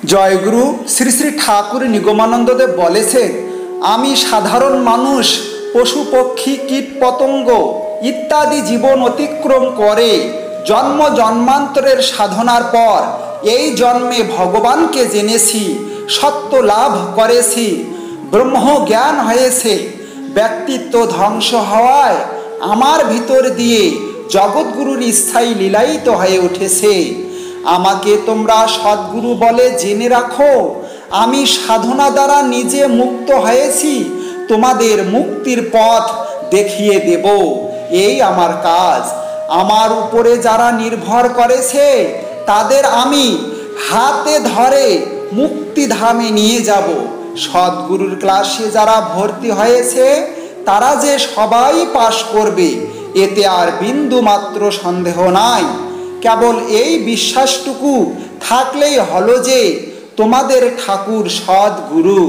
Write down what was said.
জয়গুরু শ্রী শ্রী ঠাকুর নিগমানন্দদেব বলেছেন, আমি সাধারণ মানুষ পশু পক্ষী কীট পতঙ্গ ইত্যাদি জীবন অতিক্রম করে জন্ম জন্মান্তরের সাধনার পর এই জন্মে ভগবানকে জেনেছি, সত্য লাভ করেছি, ব্রহ্ম জ্ঞান হয়েছে। ব্যক্তিত্ব ধ্বংস হওয়ায় আমার ভিতর দিয়ে জগৎগুরুর স্থায়ী লীলায়িত হয়ে উঠেছে। আমাকে তোমরা সদ্গুরু বলে জেনে রাখো। আমি সাধনা দ্বারা নিজে মুক্ত হয়েছি, তোমাদের মুক্তির পথ দেখিয়ে দেব। এই আমার কাজ। আমার উপরে যারা নির্ভর করেছে তাদের আমি হাতে ধরে মুক্তিধামে নিয়ে যাব। সদ্গুরুর ক্লাসে যারা ভর্তি হয়েছে তারা যে সবাই পাশ করবে এতে আর বিন্দু মাত্র সন্দেহ নাই। কেবল এই বিশ্বাসটুকু থাকলেই হলো যে তোমাদের ঠাকুর সদ্গুরু।